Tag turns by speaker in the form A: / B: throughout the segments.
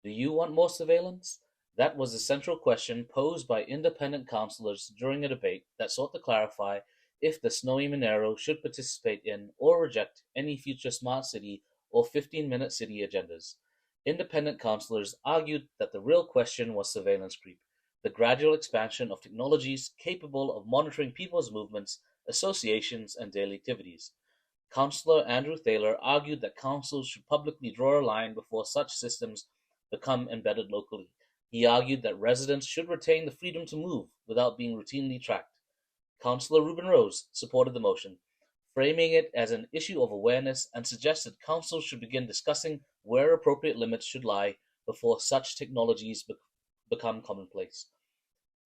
A: Do you want more surveillance? That was the central question posed by independent councillors during a debate that sought to clarify if the Snowy Monaro should participate in or reject any future smart city or 15-minute city agendas. Independent councillors argued that the real question was surveillance creep, the gradual expansion of technologies capable of monitoring people's movements, associations, and daily activities. Councillor Andrew Thaler argued that councils should publicly draw a line before such systems become embedded locally. He argued that residents should retain the freedom to move without being routinely tracked. Councillor Reuben Rose supported the motion, framing it as an issue of awareness, and suggested councils should begin discussing where appropriate limits should lie before such technologies become commonplace.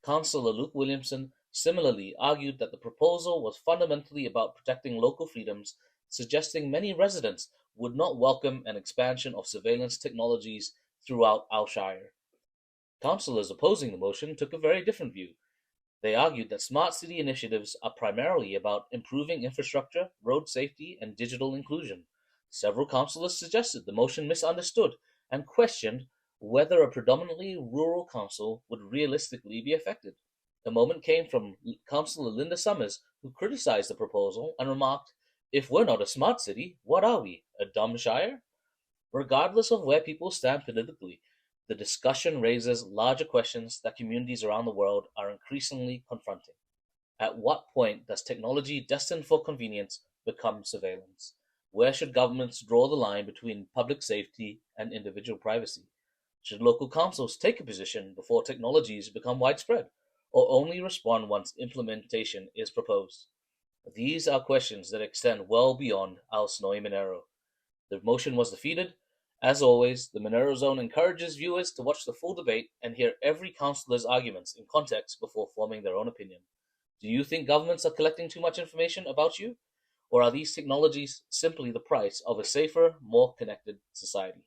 A: Councillor Luke Williamson similarly argued that the proposal was fundamentally about protecting local freedoms, suggesting many residents would not welcome an expansion of surveillance technologies throughout our Shire. Councillors opposing the motion took a very different view. They argued that smart city initiatives are primarily about improving infrastructure, road safety, and digital inclusion. Several councillors suggested the motion misunderstood and questioned whether a predominantly rural council would realistically be affected. The moment came from Councillor Linda Summers, who criticized the proposal and remarked, "If we're not a smart city, what are we, a dumb Shire?" Regardless of where people stand politically, the discussion raises larger questions that communities around the world are increasingly confronting. At what point does technology destined for convenience become surveillance? Where should governments draw the line between public safety and individual privacy? Should local councils take a position before technologies become widespread, or only respond once implementation is proposed? These are questions that extend well beyond our Snowy Monaro. The motion was defeated. As always, the Monaro Zone encourages viewers to watch the full debate and hear every councillor's arguments in context before forming their own opinion. Do you think governments are collecting too much information about you? Or are these technologies simply the price of a safer, more connected society?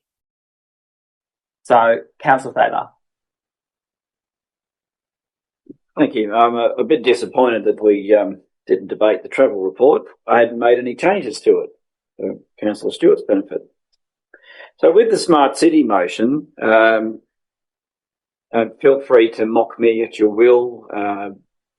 B: So, Councillor Thaler.
C: Thank you. I'm a bit disappointed that we didn't debate the travel report. I hadn't made any changes to it for Councillor Stewart's benefit. So with the Smart City motion, feel free to mock me at your will.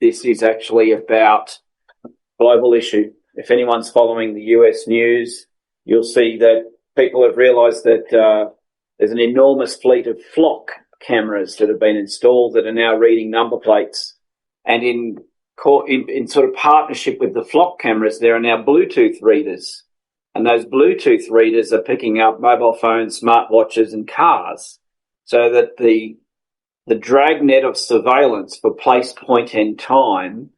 C: This is actually about a global issue. If anyone's following the US news, you'll see that people have realised that there's an enormous fleet of flock cameras that have been installed that are now reading number plates. And in sort of partnership with the flock cameras, there are now Bluetooth readers. And those Bluetooth readers are picking up mobile phones, smartwatches and cars, so that the dragnet of surveillance for place, point and time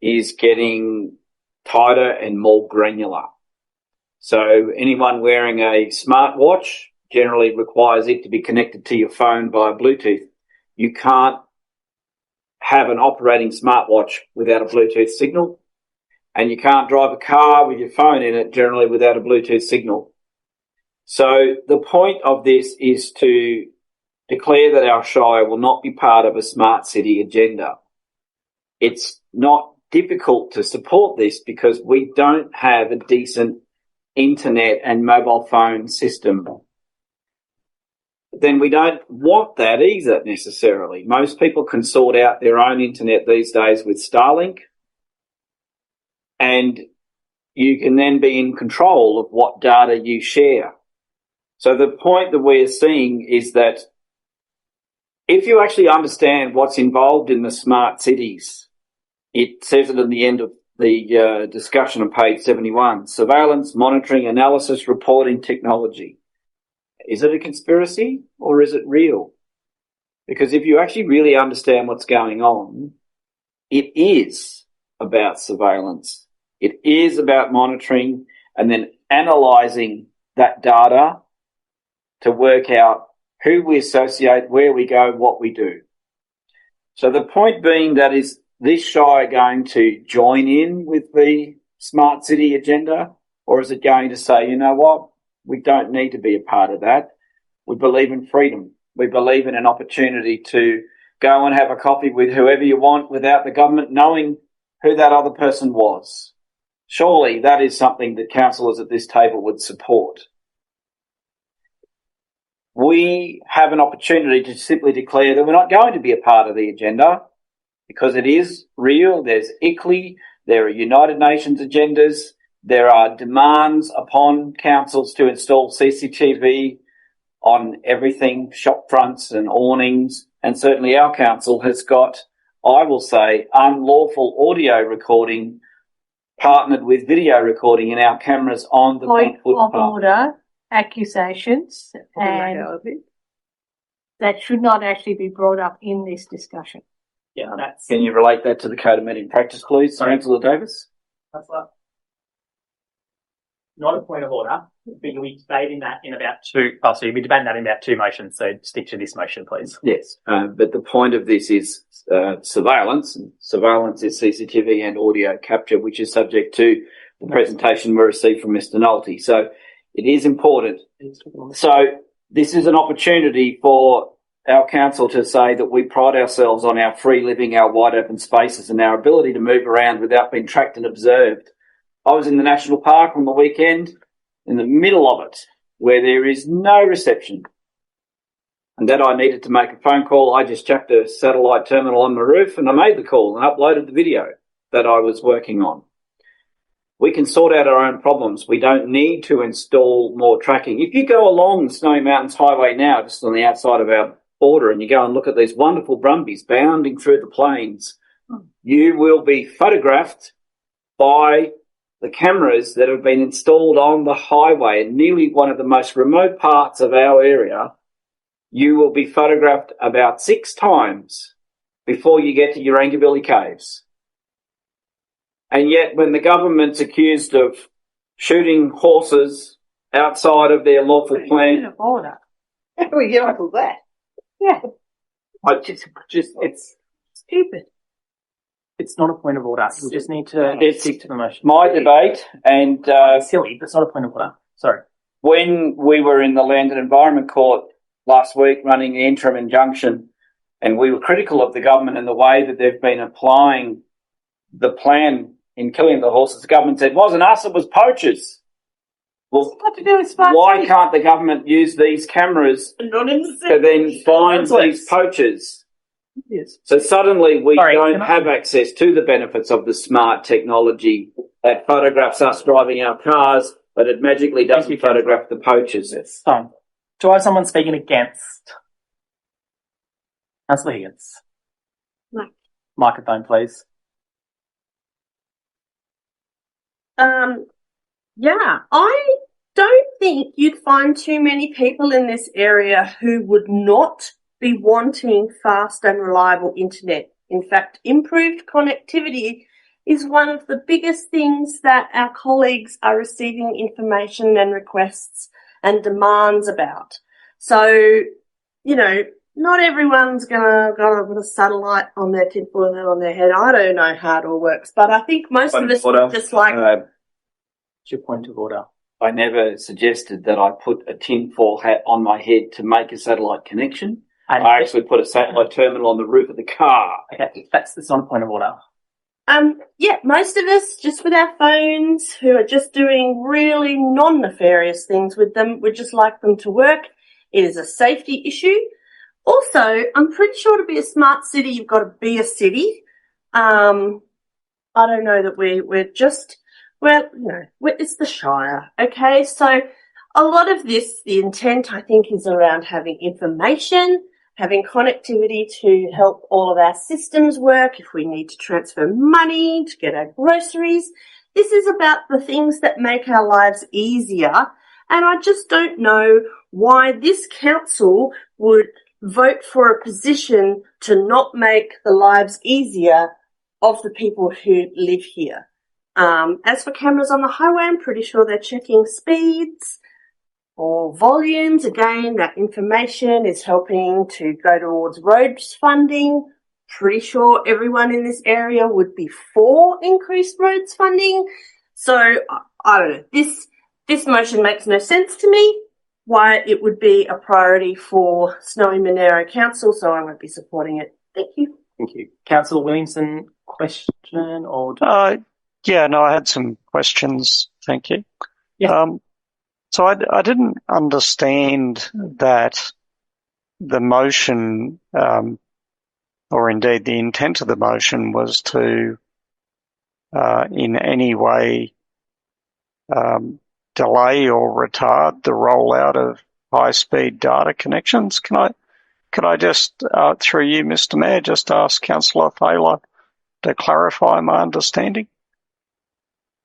C: is getting tighter and more granular. So anyone wearing a smartwatch generally requires it to be connected to your phone via Bluetooth. You can't have an operating smartwatch without a Bluetooth signal. And you can't drive a car with your phone in it generally without a Bluetooth signal. So the point of this is to declare that our Shire will not be part of a smart city agenda. It's not difficult to support this because we don't have a decent internet and mobile phone system. Then we don't want that either necessarily. Most people can sort out their own internet these days with Starlink. And you can then be in control of what data you share. So the point that we're seeing is that if you actually understand what's involved in the smart cities, it says it at the end of the discussion on page 71, surveillance, monitoring, analysis, reporting technology. Is it a conspiracy or is it real? Because if you actually really understand what's going on, it is about surveillance. It is about monitoring and then analysing that data to work out who we associate, where we go, what we do. So the point being that is this Shire going to join in with the smart city agenda, or is it going to say, you know what, we don't need to be a part of that. We believe in freedom. We believe in an opportunity to go and have a coffee with whoever you want without the government knowing who that other person was. Surely that is something that councillors at this table would support. we have an opportunity to simply declare that we're not going to be a part of the agenda because it is real. There's ICLEI, there are United Nations agendas, there are demands upon councils to install CCTV on everything, shop fronts and awnings, and certainly our council has got, I will say, unlawful audio recording partnered with video recording in our cameras on the
D: Point
C: front
D: of
C: footpath.
D: order, accusations, and that should not actually be brought up in this discussion.
B: Yeah, that's
C: Can you relate that to the Code of Meeting Practice, please, Councillor Davis?
B: not a point of order, but you'll be debating that in about two. Oh, so you'll be debating that in about two motions. So stick to this motion, please.
C: Yes, but the point of this is surveillance. Surveillance is CCTV and audio capture, which is subject to the presentation we received from Mr. Nolte. So it is important. So this is an opportunity for our council to say that we pride ourselves on our free living, our wide open spaces and our ability to move around without being tracked and observed. I was in the National Park on the weekend, in the middle of it, where there is no reception. And that I needed to make a phone call. I just chucked a satellite terminal on the roof and I made the call and uploaded the video that I was working on. We can sort out our own problems. We don't need to install more tracking. If you go along the Snowy Mountains Highway now, just on the outside of our border, and you go and look at these wonderful brumbies bounding through the plains, you will be photographed by the cameras that have been installed on the highway in nearly one of the most remote parts of our area. You will be photographed about 6 times before you get to Urangabilly Caves. And yet when the government's accused of shooting horses outside of their lawful plan...
D: Order.
E: How do we get off of that?
D: Yeah,
B: It's
D: stupid.
B: it's not a point of order. You just need to
C: It's
B: stick to the motion.
C: my debate, and
B: It's silly, but it's not a point of order. Sorry.
C: when we were in the Land and Environment Court last week running the interim injunction, and we were critical of the government and the way that they've been applying the plan in killing the horses, the government said, it wasn't us, it was poachers. Well,
D: What to do with smart
C: why
D: cities?
C: can't the government use these cameras
E: Not in the
C: to then find these poachers?
B: Yes.
C: So suddenly we
B: Sorry,
C: don't
B: can I-
C: have access to the benefits of the smart technology that photographs us driving our cars, but it magically doesn't
B: you,
C: photograph the poachers.
B: So, do I have someone speaking against? Councillor Higgins.
D: Mike.
B: Microphone, please.
E: Yeah, I don't think you'd find too many people in this area who would not be wanting fast and reliable internet. In fact, improved connectivity is one of the biggest things that our colleagues are receiving information and requests and demands about. So, you know, not everyone's gonna go with a satellite on their tinfoil on their head. I don't know how it all works, but I think most of us would just like
B: What's your point of order?
C: I never suggested that I put a tinfoil hat on my head to make a satellite connection. I actually put a satellite terminal on the roof of the car.
B: Okay, that's not a point of order.
E: yeah, most of us just with our phones who are just doing really non-nefarious things with them, we just like them to work. It is a safety issue. Also, I'm pretty sure to be a smart city, you've got to be a city. I don't know that we're just, well, you know, it's the Shire, okay? So a lot of this, the intent, I think, is around having information, having connectivity to help all of our systems work, if we need to transfer money, to get our groceries. This is about the things that make our lives easier. And I just don't know why this council would vote for a position to not make the lives easier of the people who live here. As for cameras on the highway, I'm pretty sure they're checking speeds or volumes. Again, that information is helping to go towards roads funding. Pretty sure everyone in this area would be for increased roads funding. So I don't know. This motion makes no sense to me. Why it would be a priority for Snowy Monaro Council, so I won't be supporting it. Thank you.
B: Thank you. Councillor Williamson, question or...
F: Yeah, no, I had some questions. Thank you.
B: Yeah.
F: So I didn't understand that the motion, or indeed the intent of the motion, was to in any way delay or retard the rollout of high-speed data connections. Could I just, through you, Mr. Mayor, just ask Councillor Thaler to clarify my understanding?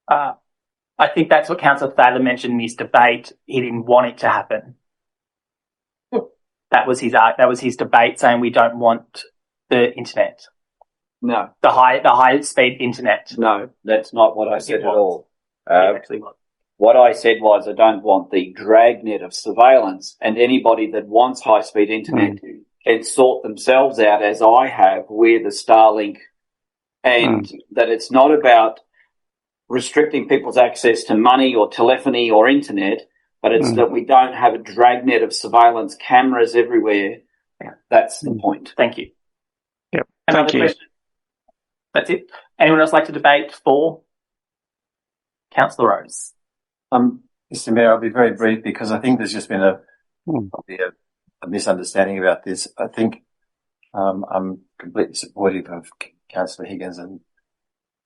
B: I think that's what Councillor Thaler mentioned in his debate. He didn't want it to happen. That was his debate, saying we don't want the internet.
C: No.
B: The high speed internet.
C: No, that's not what I said at all.
B: Actually what?
C: What I said was I don't want the dragnet of surveillance, and anybody that wants high-speed internet can sort themselves out, as I have, with the Starlink, and that it's not about restricting people's access to money or telephony or internet, but it's that we don't have a dragnet of surveillance cameras everywhere. That's the point.
B: Thank you.
F: Yep.
B: Another
F: Thank you.
B: question? That's it. Anyone else like to debate for Councillor Rose?
G: Mr. Mayor, I'll be very brief because I think there's just been probably a misunderstanding about this. I think I'm completely supportive of Councillor Higgins in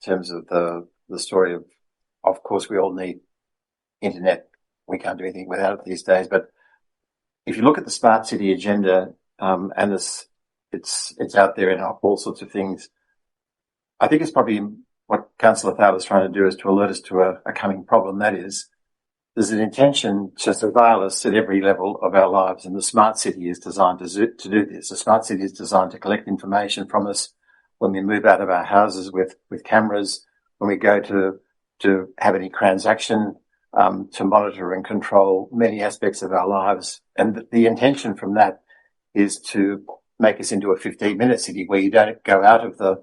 G: terms of the story of course, we all need internet. We can't do anything without it these days. But if you look at the smart city agenda, and it's out there in all sorts of things, I think it's probably what Councillor Thaler is trying to do is to alert us to a coming problem. That is, there's an intention to surveil us at every level of our lives, and the smart city is designed to do this. The smart city is designed to collect information from us when we move out of our houses with cameras, when we go to have any transaction, to monitor and control many aspects of our lives. And the intention from that is to make us into a 15-minute city where you don't go out of the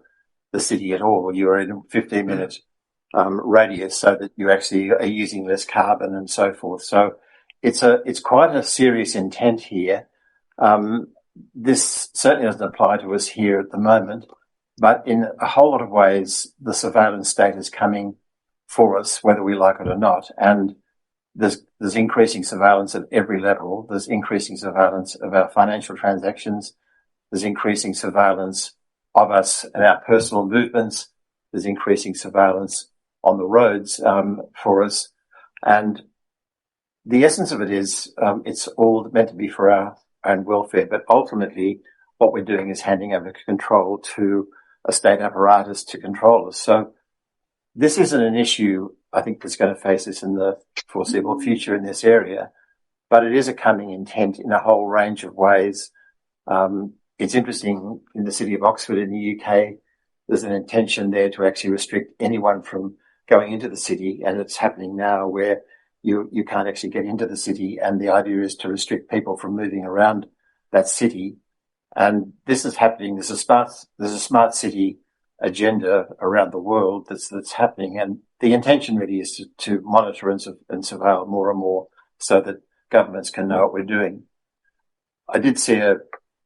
G: city at all. You're in a 15-minute radius so that you actually are using less carbon and so forth. So it's quite a serious intent here. This certainly doesn't apply to us here at the moment, but in a whole lot of ways, the surveillance state is coming for us, whether we like it or not. And there's increasing surveillance at every level. There's increasing surveillance of our financial transactions. There's increasing surveillance of us and our personal movements. There's increasing surveillance on the roads for us. And the essence of it is it's all meant to be for our own welfare. But ultimately, what we're doing is handing over control to a state apparatus to control us. So this isn't an issue, I think, that's going to face us in the foreseeable future in this area, but it is a coming intent in a whole range of ways. It's interesting, in the city of Oxford in the UK, there's an intention there to actually restrict anyone from going into the city, and it's happening now where you can't actually get into the city, and the idea is to restrict people from moving around that city. And this is happening. There's a smart city agenda around the world that's happening, and the intention really is to monitor and surveil more and more so that governments can know what we're doing. I did see an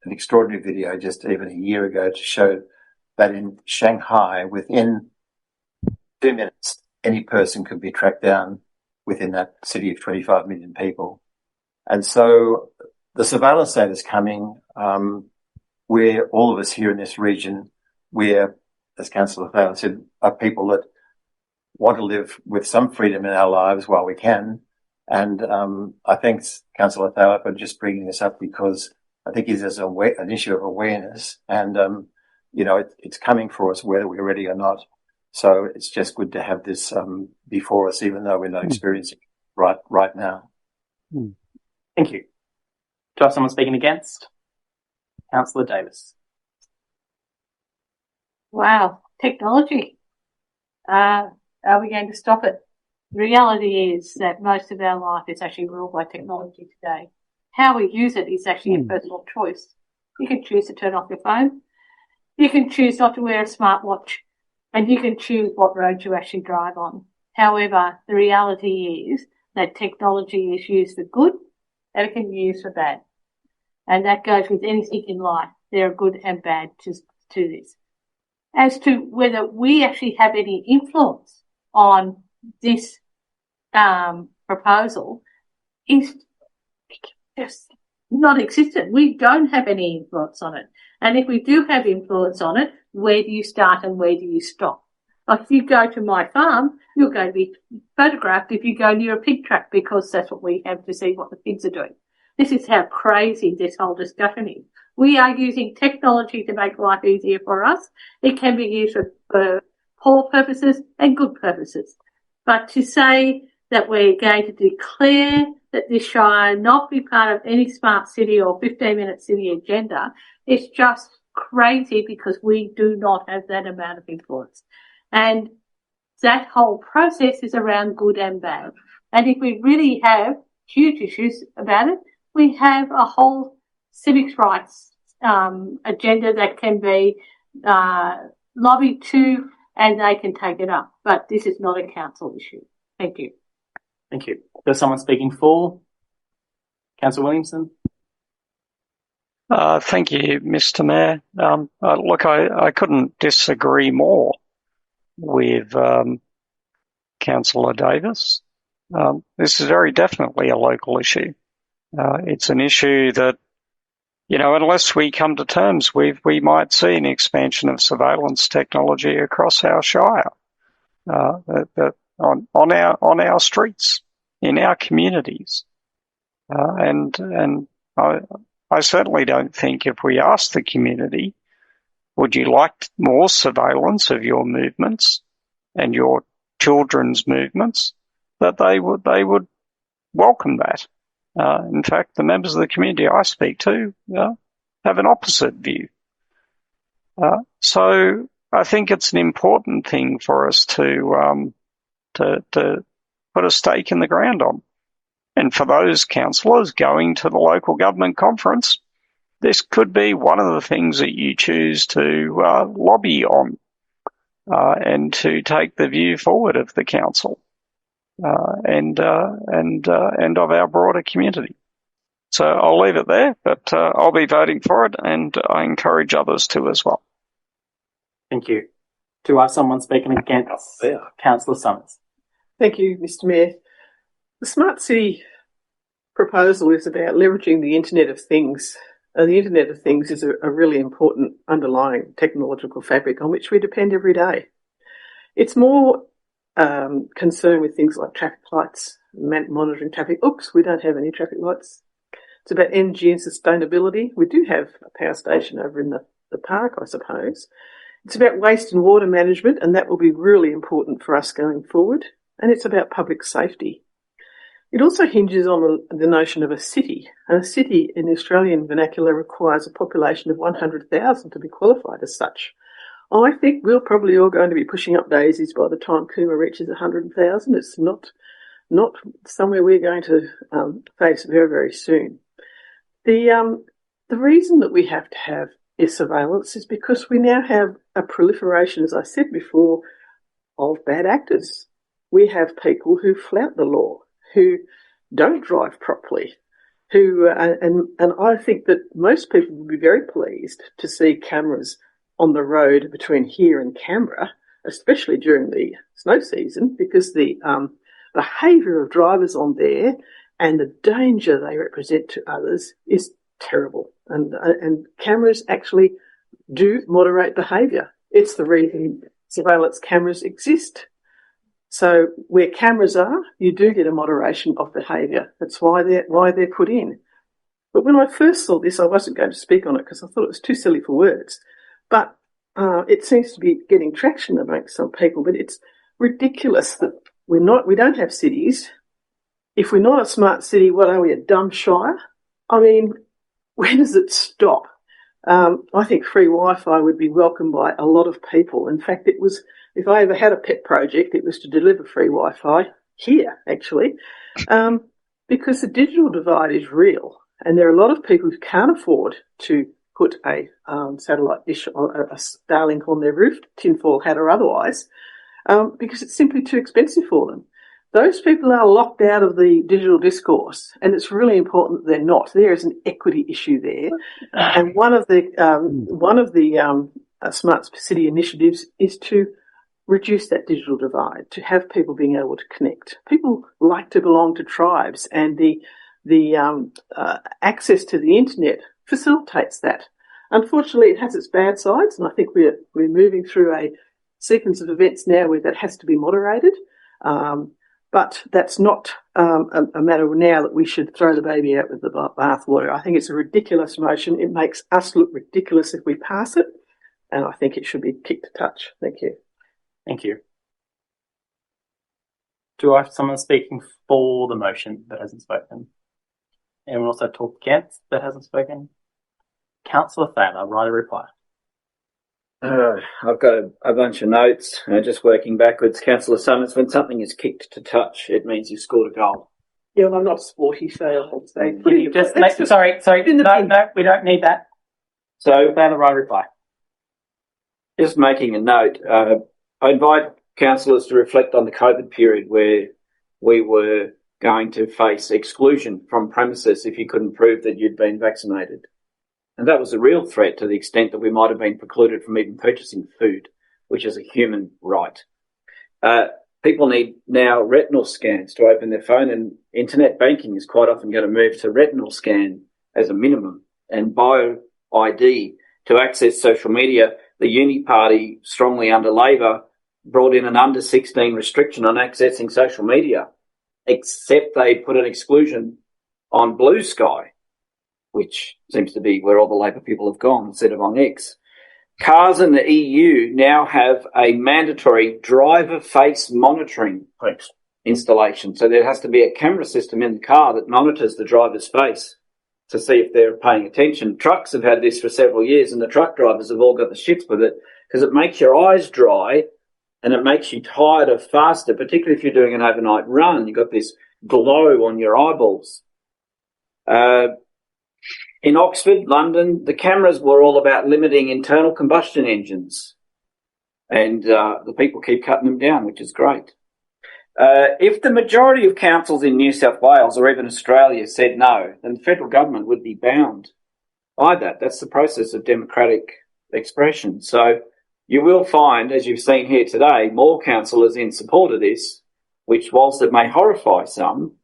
G: extraordinary video just even a year ago to show that in Shanghai, within 2 minutes, any person could be tracked down within that city of 25 million people. And so the surveillance state is coming, where all of us here in this region, we're, as Councillor Thaler said, are people that want to live with some freedom in our lives while we can. And I thank Councillor Thaler for just bringing this up, because I think it is an issue of awareness, and it's coming for us whether we're ready or not. So it's just good to have this before us, even though we're not experiencing it right now.
B: Thank you. Do I have someone speaking against? Councillor Davis.
D: Wow, technology. Are we going to stop it? The reality is that most of our life is actually ruled by technology today. How we use it is actually a personal choice. You can choose to turn off your phone. You can choose not to wear a smartwatch, and you can choose what road you actually drive on. However, the reality is that technology is used for good and it can be used for bad. And that goes with anything in life. There are good and bad to this. As to whether we actually have any influence on this proposal, is just non-existent. We don't have any influence on it. And if we do have influence on it, where do you start and where do you stop? Like if you go to my farm, you're going to be photographed if you go near a pig track because that's what we have to see what the pigs are doing. This is how crazy this whole discussion is. We are using technology to make life easier for us. It can be used for poor purposes and good purposes. But to say that we're going to declare that this Shire not be part of any smart city or 15-minute city agenda is just crazy because we do not have that amount of influence. And that whole process is around good and bad. And if we really have huge issues about it, we have a whole civics rights agenda that can be lobbied to and they can take it up. But this is not a council issue. Thank you.
B: Thank you. There's someone speaking for Councillor Williamson.
F: Thank you, Mr. Mayor. Look, I couldn't disagree more with Councillor Davis. This is very definitely a local issue. It's an issue that, you know, unless we come to terms with, we might see an expansion of surveillance technology across our Shire, on our streets, in our communities. And I certainly don't think if we ask the community, would you like more surveillance of your movements and your children's movements, that they would welcome that. In fact, the members of the community I speak to have an opposite view. So I think it's an important thing for us to put a stake in the ground on. And for those councillors going to the local government conference, this could be one of the things that you choose to lobby on and to take the view forward of the council and of our broader community. So I'll leave it there, but I'll be voting for it, and I encourage others to as well.
B: Thank you. To have someone speaking against Councillor Summers.
H: Thank you, Mr. Mayor. The Smart City proposal is about leveraging the Internet of Things. The Internet of Things is a really important underlying technological fabric on which we depend every day. It's more concerned with things like traffic lights, monitoring traffic. Oops, we don't have any traffic lights. It's about energy and sustainability. We do have a power station over in the park, I suppose. It's about waste and water management, and that will be really important for us going forward. And it's about public safety. It also hinges on the notion of a city. And a city in the Australian vernacular requires a population of 100,000 to be qualified as such. I think we're probably all going to be pushing up daisies by the time Cooma reaches 100,000. It's not somewhere we're going to face very, very soon. The reason that we have to have surveillance is because we now have a proliferation, as I said before, of bad actors. We have people who flout the law, who don't drive properly, who and I think that most people will be very pleased to see cameras on the road between here and Canberra, especially during the snow season, because the behaviour of drivers on there and the danger they represent to others is terrible. And cameras actually do moderate behaviour. It's the reason surveillance cameras exist. So where cameras are, you do get a moderation of behaviour. That's why they're put in. But when I first saw this, I wasn't going to speak on it because I thought it was too silly for words. But it seems to be getting traction amongst some people. But it's ridiculous that we don't have cities. If we're not a smart city, what are we, a dumb Shire? I mean, where does it stop? I think free Wi-Fi would be welcomed by a lot of people. In fact, it was, if I ever had a pet project, it was to deliver free Wi-Fi here, actually, because the digital divide is real. And there are a lot of people who can't afford to put a satellite dish or a Starlink on their roof, tinfoil hat or otherwise, because it's simply too expensive for them. Those people are locked out of the digital discourse, and it's really important that they're not. There is an equity issue there, and one of the Smart City initiatives is to reduce that digital divide, to have people being able to connect. People like to belong to tribes, and the the access to the internet facilitates that. Unfortunately, it has its bad sides, and I think we're moving through a sequence of events now where that has to be moderated. But that's not a matter now that we should throw the baby out with the bathwater. I think it's a ridiculous motion. It makes us look ridiculous if we pass it, and I think it should be kicked to touch. Thank you.
B: Thank you. Do I have someone speaking for the motion that hasn't spoken? Anyone also talk against that hasn't spoken? Councillor Thaler, right a reply.
C: I've got a bunch of notes. Just working backwards. Councillor Summers, when something is kicked to touch, it means you've scored a goal.
H: Yeah, well, I'm not a sporty, so I'll say.
B: Sorry. No, we don't need that.
C: So,
B: Thaler, right reply.
C: Just making a note. I invite councillors to reflect on the COVID period where we were going to face exclusion from premises if you couldn't prove that you'd been vaccinated. And that was a real threat to the extent that we might have been precluded from even purchasing food, which is a human right. People need now retinal scans to open their phone, and internet banking is quite often going to move to retinal scan as a minimum, and bio ID to access social media. The Uni Party, strongly under Labor, brought in an under 16 restriction on accessing social media, except they put an exclusion on Blue Sky, which seems to be where all the Labor people have gone instead of on X. Cars in the EU now have a mandatory driver face monitoring installation. So there has to be a camera system in the car that monitors the driver's face to see if they're paying attention. Trucks have had this for several years, and the truck drivers have all got the shits with it because it makes your eyes dry and it makes you tired of faster, particularly if you're doing an overnight run. You've got this glow on your eyeballs. In Oxford, London, the cameras were all about limiting internal combustion engines, and the people keep cutting them down, which is great. If the majority of councils in New South Wales or even Australia said no, then the federal government would be bound by that. That's the process of democratic expression. So you will find, as you've seen here today, more councillors in support of this, which, whilst it may horrify some,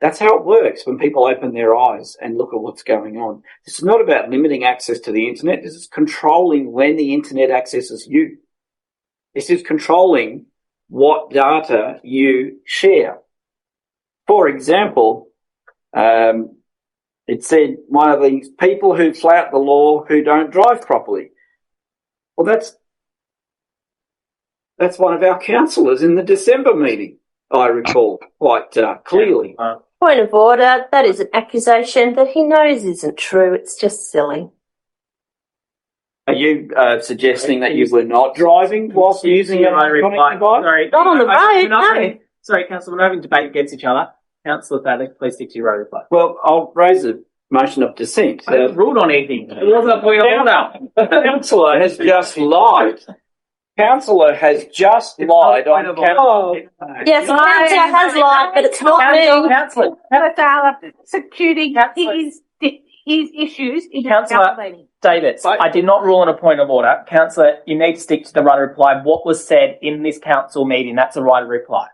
C: that's how it works when people open their eyes and look at what's going on. This is not about limiting access to the internet. This is controlling when the internet accesses you. This is controlling what data you share. For example, it said one of these people who flout the law who don't drive properly. Well, that's one of our councillors in the December meeting, I recall quite clearly.
E: Point of order, that is an accusation that he knows isn't true. It's just silly.
C: Are you suggesting that you were not driving whilst using an electronic device?
B: Sorry.
E: Not on the road, no.
B: Sorry, Councillor, we're not having debate against each other. Councillor Thaler, please stick to your reply.
C: Well, I'll raise a motion of dissent.
B: I haven't ruled on anything. It wasn't a point of order.
C: The councillor has just lied. Councillor has just lied on
E: Yes, the councillor has lied, but it's not me.
B: Councillor
D: Executing his issues in
B: Councillor Davis, I did not rule on a point of order. Councillor, you need to stick to the right of reply. What was said in this council meeting, that's a right of reply.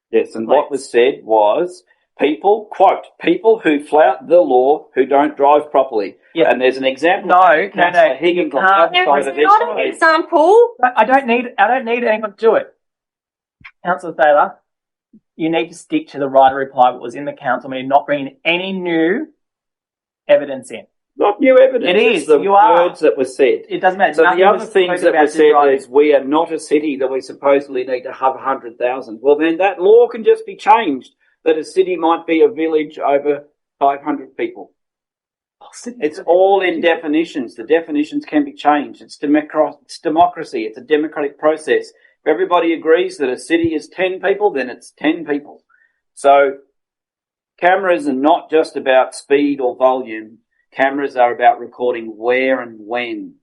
C: Yes, and what was said was people, quote, people who flout the law who don't drive properly.
B: Yeah.
C: And there's an example.
B: No.
C: Higgins on the other
E: There is
C: side of this.
E: not an example.
B: I don't need anyone to do it. Councillor Thaler, you need to stick to the right of reply. What was in the council meeting, not bringing any new evidence in.
C: Not new evidence.
B: It is.
C: It's the
B: You are.
C: words that were said.
B: It doesn't matter.
C: So
B: Nothing
C: the other
B: was
C: things
B: spoken
C: that were
B: about
C: said
B: driving.
C: is we are not a city that we supposedly need to have 100,000. Well, then that law can just be changed, that a city might be a village over 500 people. It's all in definitions. The definitions can be changed. It's democracy. It's a democratic process. If everybody agrees that a city is 10 people, then it's 10 people. So cameras are not just about speed or volume. Cameras are about recording where and when.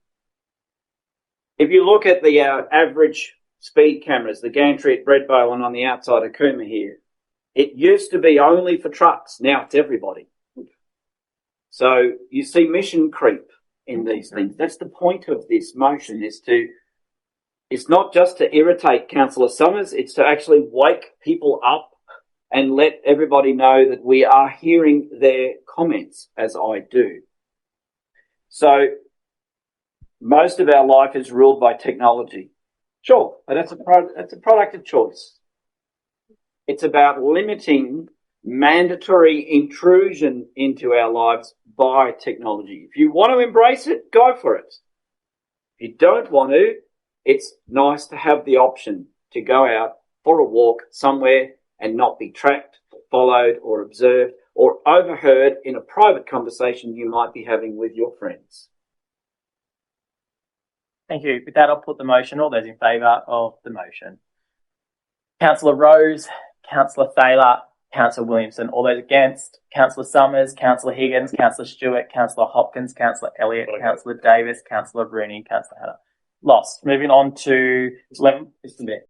C: If you look at the average speed cameras, the gantry at Breadbow and on the outside of Cooma here, it used to be only for trucks. Now it's everybody. So you see mission creep in these things. That's the point of this motion, it's not just to irritate Councillor Summers, it's to actually wake people up and let everybody know that we are hearing their comments, as I do. So, most of our life is ruled by technology. Sure, but that's a product of choice. It's about limiting mandatory intrusion into our lives by technology. If you want to embrace it, go for it. If you don't want to, it's nice to have the option to go out for a walk somewhere and not be tracked, followed or observed or overheard in a private conversation you might be having with your friends.
B: Thank you. With that, I'll put the motion. All those in favour of the motion. Councillor Rose, Councillor Thaler, Councillor Williamson. All those against. Councillor Summers, Councillor Higgins, Councillor Stewart, Councillor Hopkins, Councillor Elliott, Councillor Davis, Councillor Rooney, Councillor Hatter. Lost. Moving on to 11. Mr. Mayor.